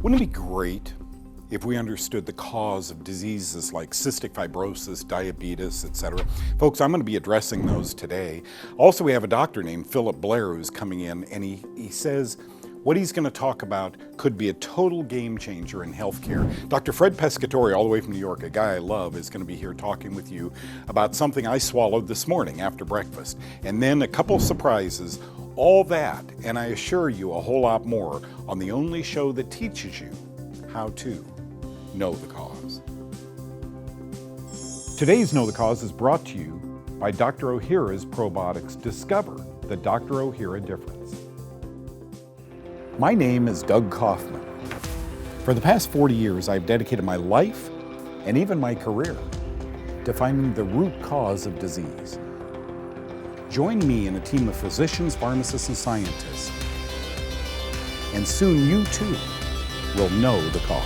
Wouldn't it be great if we understood the cause of diseases like cystic fibrosis, diabetes, etc.? Folks, I'm going to be addressing those today. Also, we have a doctor named Philip Blair who's coming in, and he says what he's going to talk about could be a total game changer in healthcare. Dr. Fred Pescatore, all the way from New York, a guy I love, is going to be here talking with you about something I swallowed this morning after breakfast. And then a couple surprises. All that, and I assure you a whole lot more, on the only show that teaches you how to know the cause. Today's Know the Cause is brought to you by Dr. Ohhira's Probiotics. Discover the Dr. Ohhira difference. My name is Doug Kaufman. For the past 40 years, I've dedicated my life and even my career to finding the root cause of disease. Join me in a team of physicians, pharmacists, and scientists, and soon you too will know the cause.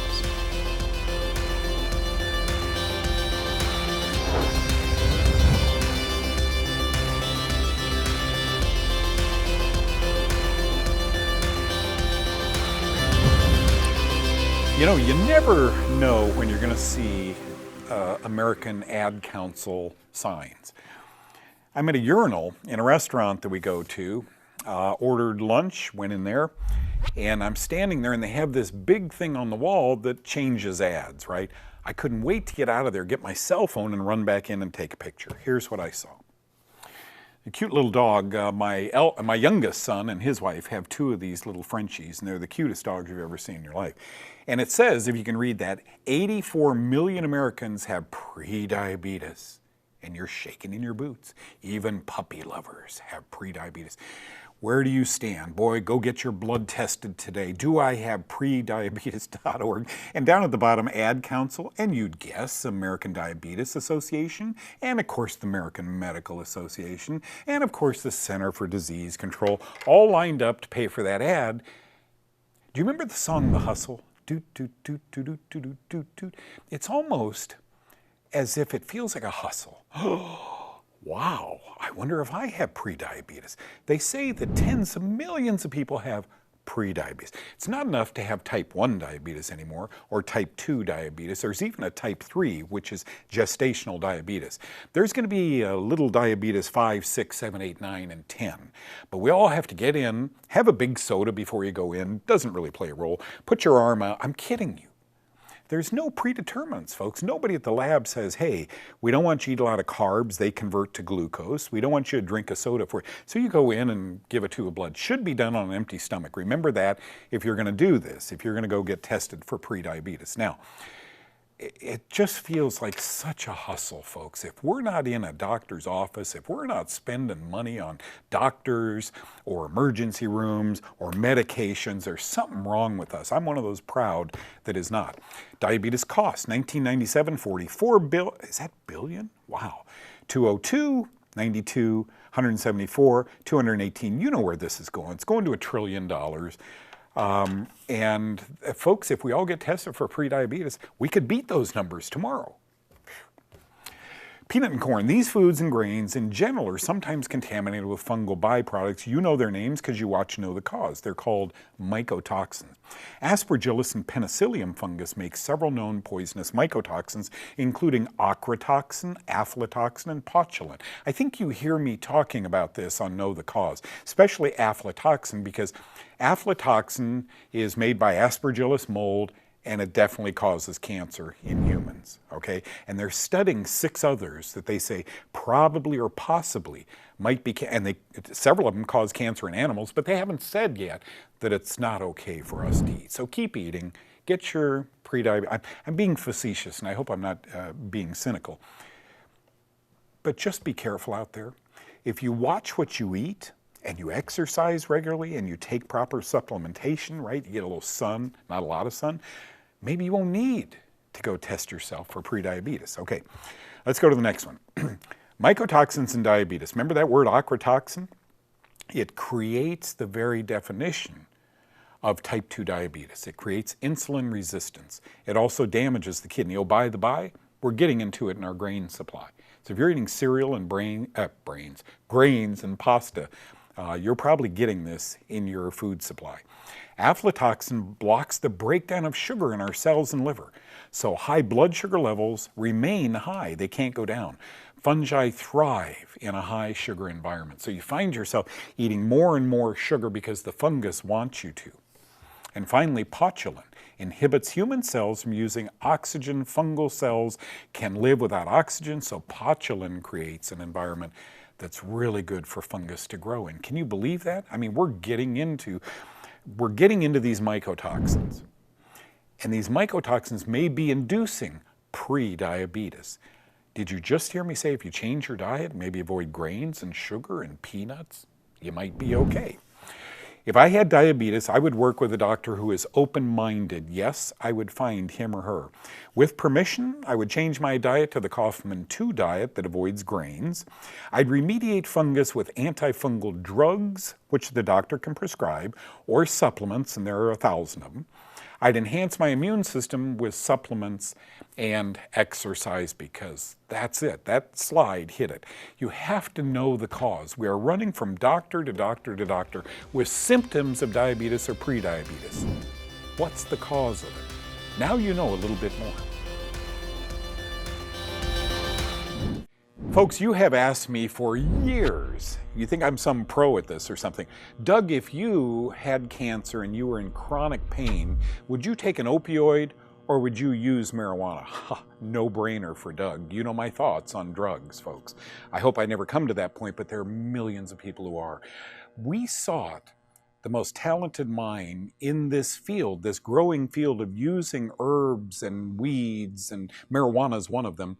You know, you never know when you're going to see American Ad Council signs. I'm at a urinal in a restaurant that we go to, ordered lunch, went in there, and I'm standing there and they have this big thing on the wall that changes ads, right? I couldn't wait to get out of there, get my cell phone and run back in and take a picture. Here's what I saw. A cute little dog, my youngest son and his wife have two of these little Frenchies, and they're the cutest dogs you've ever seen in your life. And it says, if you can read that, 84 million Americans have pre-diabetes. And you're shaking in your boots. Even puppy lovers have pre-diabetes. Where do you stand? Boy, go get your blood tested today. Do I have prediabetes.org? And down at the bottom, Ad Council, and you'd guess American Diabetes Association, and of course the American Medical Association, and of course the Center for Disease Control, all lined up to pay for that ad. Do you remember the song The Hustle? Doot, doot, doot, doot, doot, doot, doot, doot. It's almost as if it feels like a hustle. Wow, I wonder if I have prediabetes. They say that tens of millions of people have prediabetes. It's not enough to have type 1 diabetes anymore, or type 2 diabetes. There's even a type 3, which is gestational diabetes. There's going to be a little diabetes 5, 6, 7, 8, 9, and 10. But we all have to get in, have a big soda before you go in. Doesn't really play a role. Put your arm out. I'm kidding you. There's no predeterminants, folks. Nobody at the lab says, hey, we don't want you to eat a lot of carbs. They convert to glucose. We don't want you to drink a soda for it. So you go in and give a tube of blood. Should be done on an empty stomach. Remember that if you're going to do this, if you're going to go get tested for prediabetes. Now, it just feels like such a hustle, folks. If we're not in a doctor's office, if we're not spending money on doctors or emergency rooms or medications, there's something wrong with us. I'm one of those proud that is not. Diabetes costs, 1997, 44 billion. Is that billion? Wow. 202, 92, 174, 218. You know where this is going. It's going to $1 trillion. And folks, if we all get tested for prediabetes, we could beat those numbers tomorrow. Peanut and corn, these foods and grains in general are sometimes contaminated with fungal byproducts. You know their names because you watch Know the Cause. They're called mycotoxins. Aspergillus and penicillium fungus make several known poisonous mycotoxins, including ochratoxin, aflatoxin, and potulin. I think you hear me talking about this on Know the Cause, especially aflatoxin, because aflatoxin is made by Aspergillus mold, and it definitely causes cancer in humans, okay? And they're studying 6 others that they say probably or possibly might be, several of them cause cancer in animals, but they haven't said yet that it's not okay for us to eat. So keep eating, get your prediabetes. I'm being facetious, and I hope I'm not being cynical. But just be careful out there. If you watch what you eat, and you exercise regularly and you take proper supplementation, right? You get a little sun, not a lot of sun, maybe you won't need to go test yourself for prediabetes. Okay, let's go to the next one. Mycotoxins and diabetes. Remember that word ochratoxin? It creates the very definition of type 2 diabetes. It creates insulin resistance. It also damages the kidney. Oh, by the by, we're getting into it in our grain supply. So if you're eating cereal and grains and pasta, you're probably getting this in your food supply. Aflatoxin blocks the breakdown of sugar in our cells and liver. So high blood sugar levels remain high. They can't go down. Fungi thrive in a high sugar environment. So you find yourself eating more and more sugar because the fungus wants you to. And finally, potulin inhibits human cells from using oxygen. Fungal cells can live without oxygen, so potulin creates an environment that's really good for fungus to grow in. Can you believe that? I mean, we're getting into these mycotoxins. And these mycotoxins may be inducing pre-diabetes. Did you just hear me say if you change your diet, maybe avoid grains and sugar and peanuts, you might be okay? If I had diabetes, I would work with a doctor who is open-minded. Yes, I would find him or her. With permission, I would change my diet to the Kaufman 2 diet that avoids grains. I'd remediate fungus with antifungal drugs, which the doctor can prescribe, or supplements, and there are 1,000 of them. I'd enhance my immune system with supplements and exercise, because that's it. That slide hit it. You have to know the cause. We are running from doctor to doctor to doctor with symptoms of diabetes or prediabetes. What's the cause of it? Now you know a little bit more. Folks, you have asked me for years, you think I'm some pro at this or something, Doug, if you had cancer and you were in chronic pain, would you take an opioid or would you use marijuana? No brainer for Doug. You know my thoughts on drugs, folks. I hope I never come to that point, but there are millions of people who are. We sought the most talented mind in this field, this growing field of using herbs and weeds, and marijuana is one of them.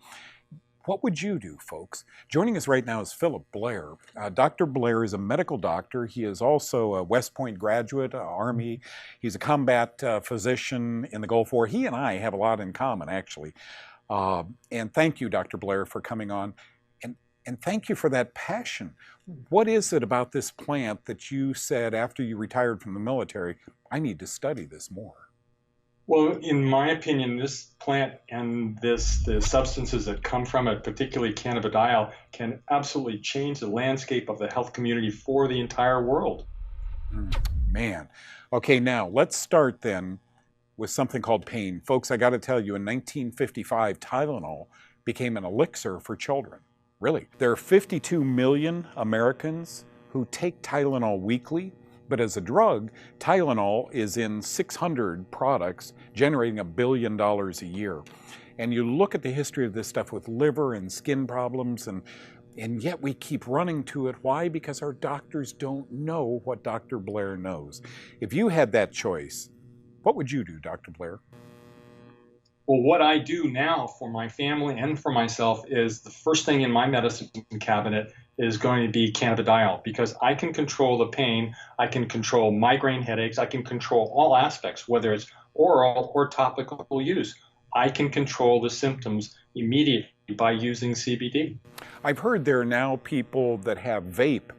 What would you do, folks? Joining us right now is Philip Blair. Dr. Blair is a medical doctor. He is also a West Point graduate, Army. He's a combat physician in the Gulf War. He and I have a lot in common, actually. And thank you, Dr. Blair, for coming on. And thank you for that passion. What is it about this plant that you said after you retired from the military, I need to study this more? Well, in my opinion, this plant and the substances that come from it, particularly cannabidiol, can absolutely change the landscape of the health community for the entire world. Man. Okay, now let's start then with something called pain. Folks, I got to tell you, in 1955, Tylenol became an elixir for children. Really. There are 52 million Americans who take Tylenol weekly. But as a drug, Tylenol is in 600 products, generating $1 billion a year. And you look at the history of this stuff with liver and skin problems, and yet we keep running to it. Why? Because our doctors don't know what Dr. Blair knows. If you had that choice, what would you do, Dr. Blair? Well, what I do now for my family and for myself is the first thing in my medicine cabinet is going to be cannabidiol, because I can control the pain, I can control migraine headaches, I can control all aspects, whether it's oral or topical use. I can control the symptoms immediately by using CBD. I've heard there are now people that have vape,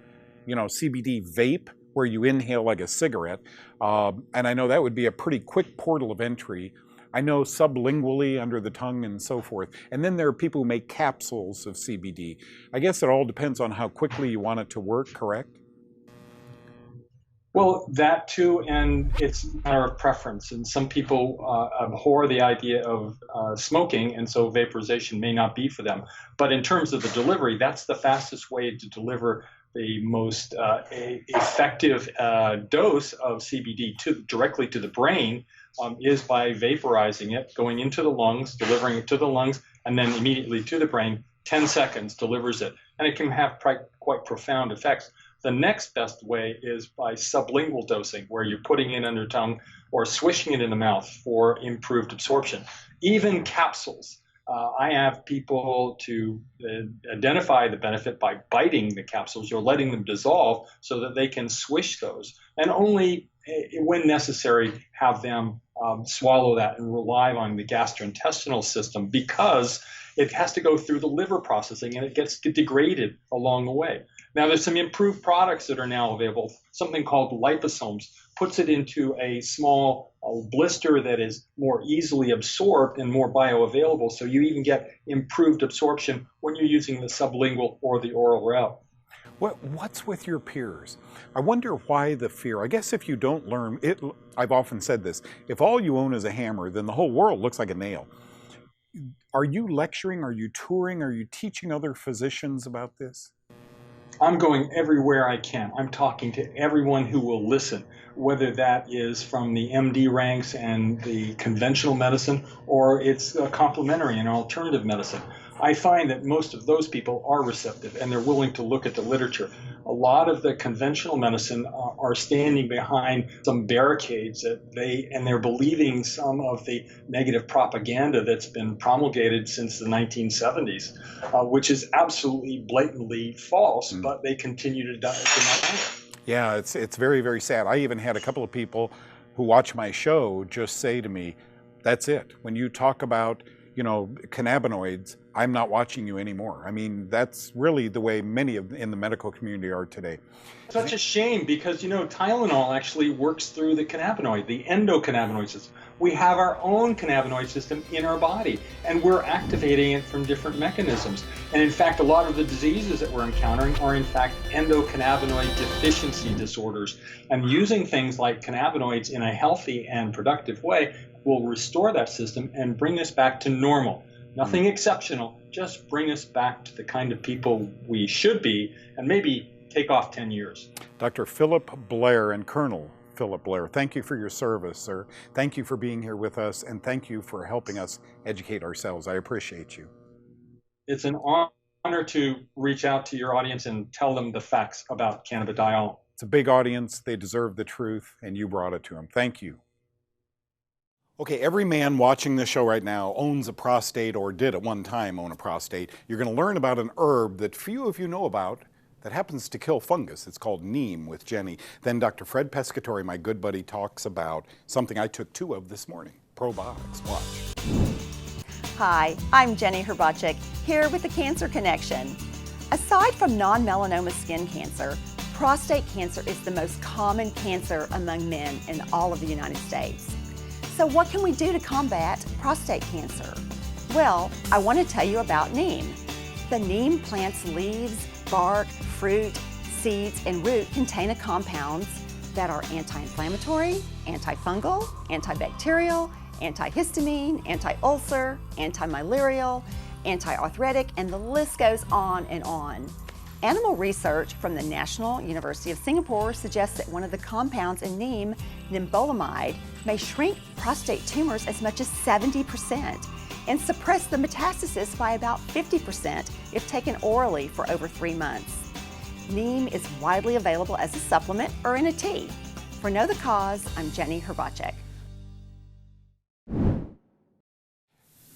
CBD vape, where you inhale like a cigarette, and I know that would be a pretty quick portal of entry. I know sublingually, under the tongue and so forth. And then there are people who make capsules of CBD. I guess it all depends on how quickly you want it to work, correct? Well, that too, and it's a matter of preference. And some people abhor the idea of smoking, and so vaporization may not be for them. But in terms of the delivery, that's the fastest way to deliver the most effective dose of CBD directly to the brain, is by vaporizing it, going into the lungs, delivering it to the lungs, and then immediately to the brain. 10 seconds delivers it, and it can have quite profound effects. The next best way is by sublingual dosing, where you're putting it under tongue or swishing it in the mouth for improved absorption. Even capsules. I have people to identify the benefit by biting the capsules or letting them dissolve so that they can swish those, and only when necessary have them swallow that and rely on the gastrointestinal system, because it has to go through the liver processing and it gets degraded along the way. Now, there's some improved products that are now available. Something called liposomes puts it into a small blister that is more easily absorbed and more bioavailable. So you even get improved absorption when you're using the sublingual or the oral route. What's with your peers? I wonder why the fear. I guess if you don't learn it, I've often said this, if all you own is a hammer, then the whole world looks like a nail. Are you lecturing? Are you touring? Are you teaching other physicians about this? I'm going everywhere I can. I'm talking to everyone who will listen, whether that is from the MD ranks and the conventional medicine, or it's complementary and alternative medicine. I find that most of those people are receptive and they're willing to look at the literature. A lot of the conventional medicine are standing behind some barricades and they're believing some of the negative propaganda that's been promulgated since the 1970s, which is absolutely blatantly false, but they continue to deny it. Yeah, it's very, very sad. I even had a couple of people who watch my show just say to me, that's it. When you talk about, cannabinoids, I'm not watching you anymore. I mean, that's really the way many in the medical community are today. Such a shame because, Tylenol actually works through the cannabinoid, the endocannabinoid system. We have our own cannabinoid system in our body, and we're activating it from different mechanisms. And in fact, a lot of the diseases that we're encountering are in fact endocannabinoid deficiency disorders. And using things like cannabinoids in a healthy and productive way will restore that system and bring us back to normal. Nothing exceptional, just bring us back to the kind of people we should be, and maybe take off 10 years. Dr. Philip Blair and Colonel Philip Blair, thank you for your service, sir. Thank you for being here with us, and thank you for helping us educate ourselves. I appreciate you. It's an honor to reach out to your audience and tell them the facts about cannabidiol. It's a big audience. They deserve the truth, and you brought it to them. Thank you. Okay, every man watching this show right now owns a prostate or did at one time own a prostate. You're going to learn about an herb that few of you know about that happens to kill fungus. It's called neem with Jenny. Then Dr. Fred Pescatore, my good buddy, talks about something I took 2 of this morning, probiotics. Watch. Hi, I'm Jenny Herbacek, here with the Cancer Connection. Aside from non-melanoma skin cancer, prostate cancer is the most common cancer among men in all of the United States. So what can we do to combat prostate cancer? Well, I want to tell you about neem. The neem plant's leaves, bark, fruit, seeds, and root contain compounds that are anti-inflammatory, antifungal, antibacterial, antihistamine, anti-ulcer, anti-malarial, anti-arthritic, and the list goes on and on. Animal research from the National University of Singapore suggests that one of the compounds in neem, nimbolamide, may shrink prostate tumors as much as 70% and suppress the metastasis by about 50% if taken orally for over 3 months. Neem is widely available as a supplement or in a tea. For Know the Cause, I'm Jenny Herbacek.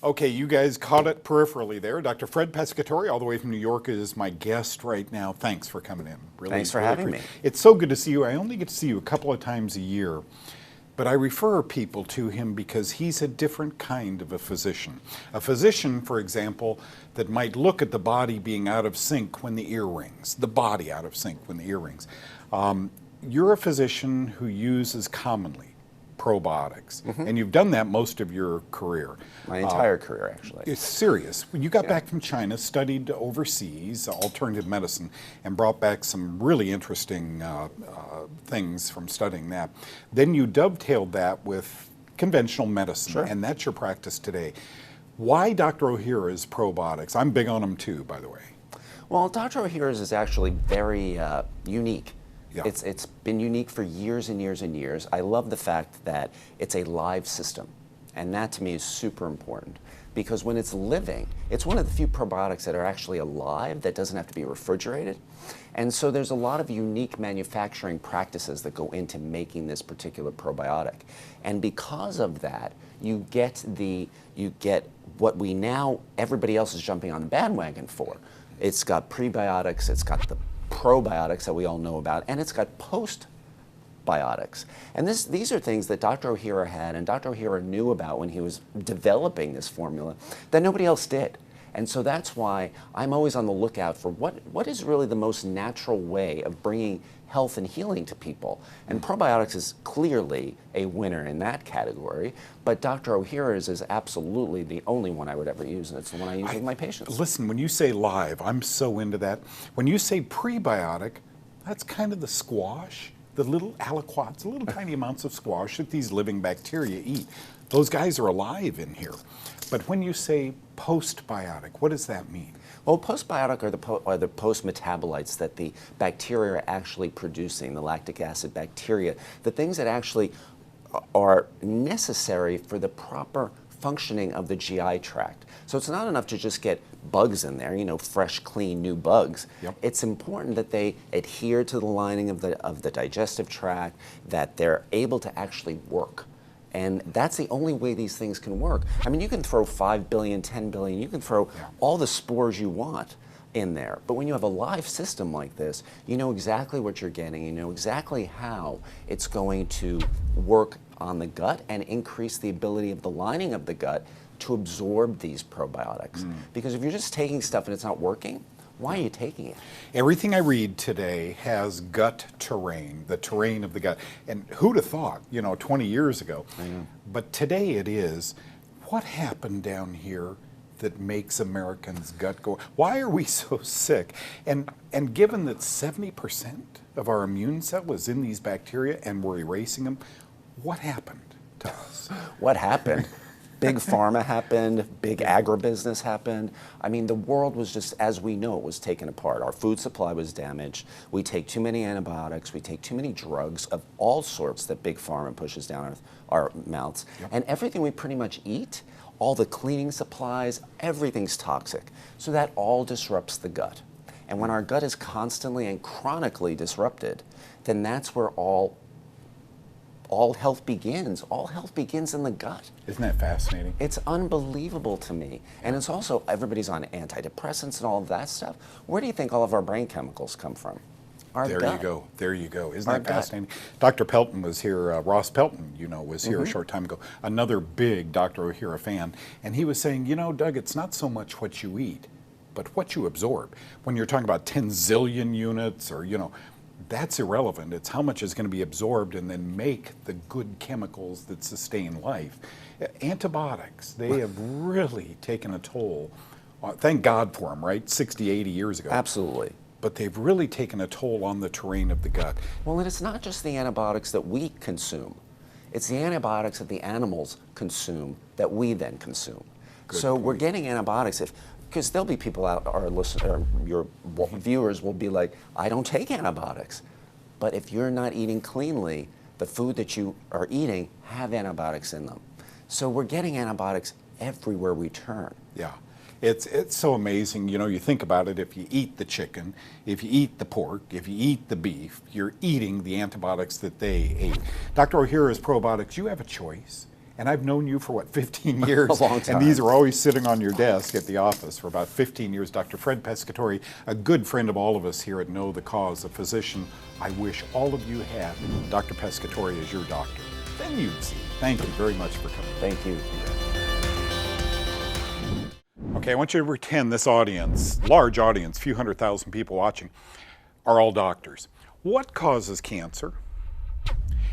Okay, you guys caught it peripherally there. Dr. Fred Pescatore, all the way from New York, is my guest right now. Thanks for coming in. Thanks for having me. It's so good to see you. I only get to see you a couple of times a year, but I refer people to him because he's a different kind of a physician. A physician, for example, that might look at the body being out of sync when the ear rings, the body out of sync when the ear rings. You're a physician who uses commonly probiotics, and you've done that most of your career. My entire career, actually. It's serious. When you got back from China, studied overseas alternative medicine, and brought back some really interesting things from studying that. Then you dovetailed that with conventional medicine, and that's your practice today. Why Dr. Ohhira's probiotics? I'm big on them too, by the way. Well, Dr. Ohhira's is actually very unique. Yeah. It's been unique for years and years and years. I love the fact that it's a live system, and that to me is super important because when it's living, it's one of the few probiotics that are actually alive that doesn't have to be refrigerated. And so there's a lot of unique manufacturing practices that go into making this particular probiotic. And because of that, you get what we now, everybody else is jumping on the bandwagon for. It's got prebiotics, it's got the probiotics that we all know about, and it's got postbiotics. And these are things that Dr. Ohhira had and Dr. Ohhira knew about when he was developing this formula that nobody else did. And so that's why I'm always on the lookout for what is really the most natural way of bringing health and healing to people. And probiotics is clearly a winner in that category, but Dr. Ohhira's is absolutely the only one I would ever use, and it's the one I use with my patients. Listen, when you say live, I'm so into that. When you say prebiotic, that's kind of the squash, the little aliquots, little tiny amounts of squash that these living bacteria eat. Those guys are alive in here. But when you say postbiotic, what does that mean? Well, postbiotic are the post-metabolites that the bacteria are actually producing, the lactic acid bacteria, the things that actually are necessary for the proper functioning of the GI tract. So it's not enough to just get bugs in there, fresh, clean, new bugs. Yep. It's important that they adhere to the lining of the digestive tract, that they're able to actually work. And that's the only way these things can work. I mean, you can throw 5 billion, 10 billion, you can throw all the spores you want in there. But when you have a live system like this, you know exactly what you're getting, you know exactly how it's going to work on the gut and increase the ability of the lining of the gut to absorb these probiotics. Because if you're just taking stuff and it's not working, why are you taking it? Everything I read today has gut terrain, the terrain of the gut. And who'd have thought, 20 years ago? I know. But today it is. What happened down here that makes Americans' gut go? Why are we so sick? And given that 70% of our immune cell is in these bacteria and we're erasing them, what happened to us? What happened? Big pharma happened, big agribusiness happened. I mean, the world was just, as we know, it was taken apart. Our food supply was damaged. We take too many antibiotics. We take too many drugs of all sorts that big pharma pushes down our mouths. Yep. And everything we pretty much eat, all the cleaning supplies, everything's toxic. So that all disrupts the gut. And when our gut is constantly and chronically disrupted, then that's where all health begins. All health begins in the gut. Isn't that fascinating? It's unbelievable to me. And it's also, everybody's on antidepressants and all of that stuff. Where do you think all of our brain chemicals come from? Our There gut. you go. There you go. Isn't Our that gut. fascinating? Dr. Pelton was here. Ross Pelton, was here a short time ago. Another big Dr. Ohhira fan. And he was saying, Doug, it's not so much what you eat, but what you absorb. When you're talking about 10 zillion units or, that's irrelevant. It's how much is going to be absorbed and then make the good chemicals that sustain life. Antibiotics, they have really taken a toll. Thank God for them, right? 60, 80 years ago. Absolutely. But they've really taken a toll on the terrain of the gut. Well, and it's not just the antibiotics that we consume. It's the antibiotics that the animals consume that we then consume. Good so point. we're getting antibiotics because there'll be people out, our listeners, your viewers will be like, I don't take antibiotics. But if you're not eating cleanly, the food that you are eating have antibiotics in them. So we're getting antibiotics everywhere we turn. Yeah. It's so amazing. You think about it, if you eat the chicken, if you eat the pork, if you eat the beef, you're eating the antibiotics that they ate. Dr. Ohhira's probiotics, you have a choice. And I've known you for 15 years? A long time. And these are always sitting on your desk at the office for about 15 years. Dr. Fred Pescatore, a good friend of all of us here at Know the Cause, a physician I wish all of you had Dr. Pescatore as your doctor. Then you'd see. Thank you very much for coming. Thank you. Okay, I want you to pretend this audience, large audience, few 100,000 people watching, are all doctors. What causes cancer?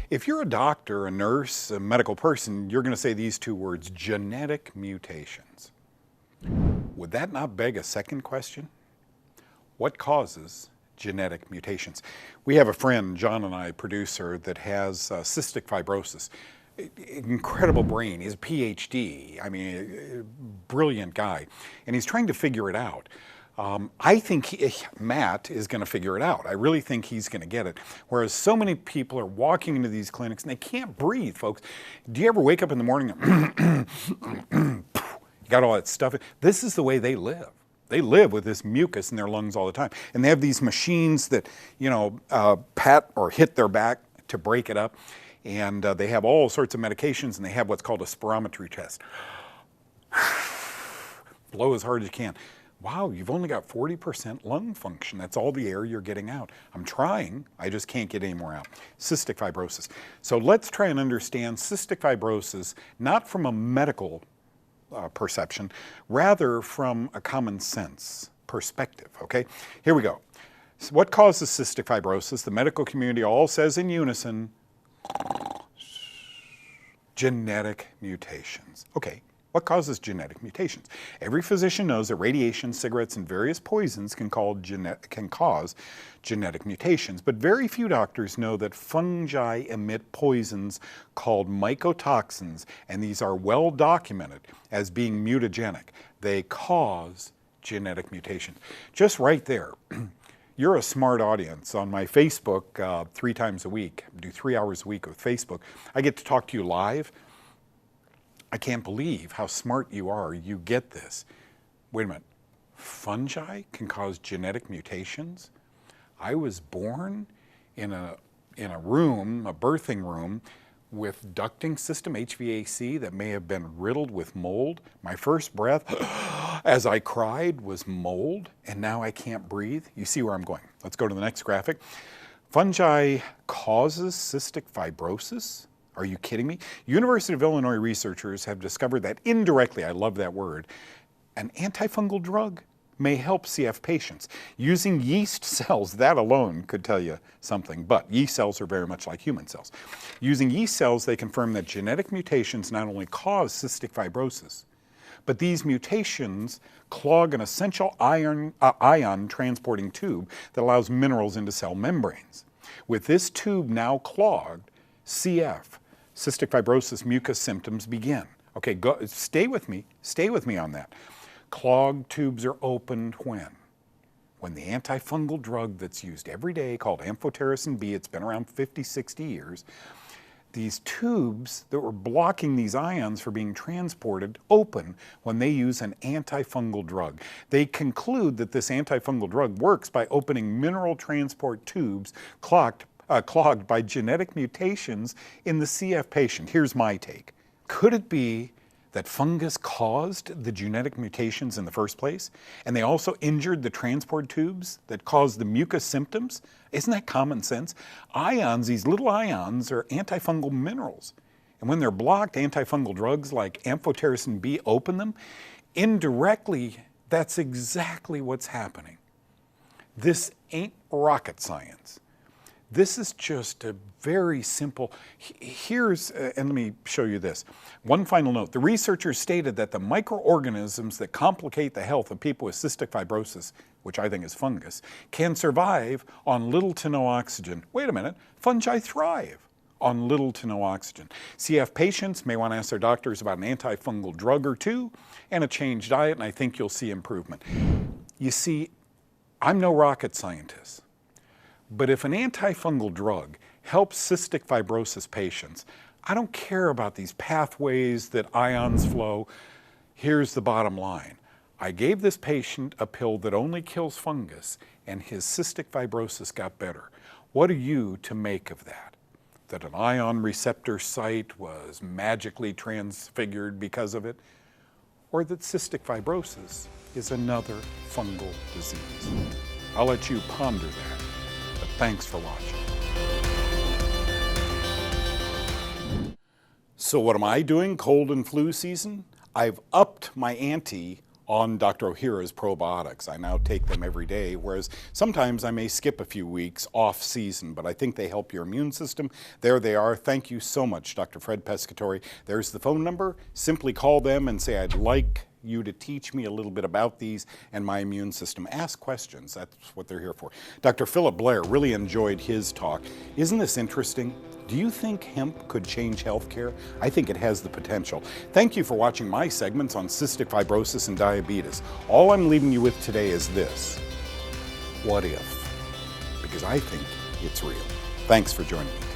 If you're a doctor, a nurse, a medical person, you're going to say these two words, genetic mutations. Would that not beg a second question? What causes genetic mutations? We have a friend, John and I, producer, that has cystic fibrosis. Incredible brain. He's a PhD. I mean, brilliant guy. And he's trying to figure it out. I think Matt is going to figure it out. I really think he's going to get it. Whereas so many people are walking into these clinics and they can't breathe, folks. Do you ever wake up in the morning and you got all that stuff? This is the way they live. They live with this mucus in their lungs all the time. And they have these machines that, pat or hit their back to break it up. And they have all sorts of medications, and they have what's called a spirometry test. Blow as hard as you can. Wow, you've only got 40% lung function. That's all the air you're getting out. I'm trying, I just can't get any more out. Cystic fibrosis. So let's try and understand cystic fibrosis, not from a medical perception, rather from a common sense perspective, okay? Here we go. So what causes cystic fibrosis? The medical community all says in unison, genetic mutations. Okay, what causes genetic mutations? Every physician knows that radiation, cigarettes, and various poisons can cause genetic mutations, but very few doctors know that fungi emit poisons called mycotoxins, and these are well documented as being mutagenic. They cause genetic mutations. Just right there. You're a smart audience. On my Facebook 3 times a week, I do 3 hours a week with Facebook. I get to talk to you live. I can't believe how smart you are. You get this. Wait a minute. Fungi can cause genetic mutations? I was born in a room, a birthing room, with ducting system, HVAC, that may have been riddled with mold. My first breath, as I cried, was mold, and now I can't breathe. You see where I'm going. Let's go to the next graphic. Fungi causes cystic fibrosis? Are you kidding me? University of Illinois researchers have discovered that indirectly, I love that word, an antifungal drug may help CF patients. Using yeast cells, that alone could tell you something, but yeast cells are very much like human cells. Using yeast cells, they confirm that genetic mutations not only cause cystic fibrosis, but these mutations clog an essential ion transporting tube that allows minerals into cell membranes. With this tube now clogged, CF, cystic fibrosis mucus symptoms begin. Okay, stay with me on that. Clogged tubes are opened when? When the antifungal drug that's used every day called amphotericin B, it's been around 50, 60 years, these tubes that were blocking these ions from being transported open when they use an antifungal drug. They conclude that this antifungal drug works by opening mineral transport tubes clogged by genetic mutations in the CF patient. Here's my take. Could it be that fungus caused the genetic mutations in the first place, and they also injured the transport tubes that caused the mucus symptoms? Isn't that common sense? Ions, these little ions, are antifungal minerals. And when they're blocked, antifungal drugs like amphotericin B open them. Indirectly, that's exactly what's happening. This ain't rocket science. This is just a very simple, and let me show you this. One final note, the researchers stated that the microorganisms that complicate the health of people with cystic fibrosis, which I think is fungus, can survive on little to no oxygen. Wait a minute, fungi thrive on little to no oxygen. CF patients may want to ask their doctors about an antifungal drug or two and a changed diet, and I think you'll see improvement. You see, I'm no rocket scientist. But if an antifungal drug helps cystic fibrosis patients, I don't care about these pathways that ions flow. Here's the bottom line. I gave this patient a pill that only kills fungus, and his cystic fibrosis got better. What are you to make of that? That an ion receptor site was magically transfigured because of it? Or that cystic fibrosis is another fungal disease? I'll let you ponder that. But thanks for watching. So what am I doing cold and flu season? I've upped my ante on Dr. Ohhira's probiotics. I now take them every day, whereas sometimes I may skip a few weeks off season, but I think they help your immune system. There they are. Thank you so much, Dr. Fred Pescatore. There's the phone number. Simply call them and say, I'd like you to teach me a little bit about these and my immune system. Ask questions. That's what they're here for. Dr. Philip Blair, really enjoyed his talk. Isn't this interesting? Do you think hemp could change healthcare? I think it has the potential. Thank you for watching my segments on cystic fibrosis and diabetes. All I'm leaving you with today is this. What if? Because I think it's real. Thanks for joining me.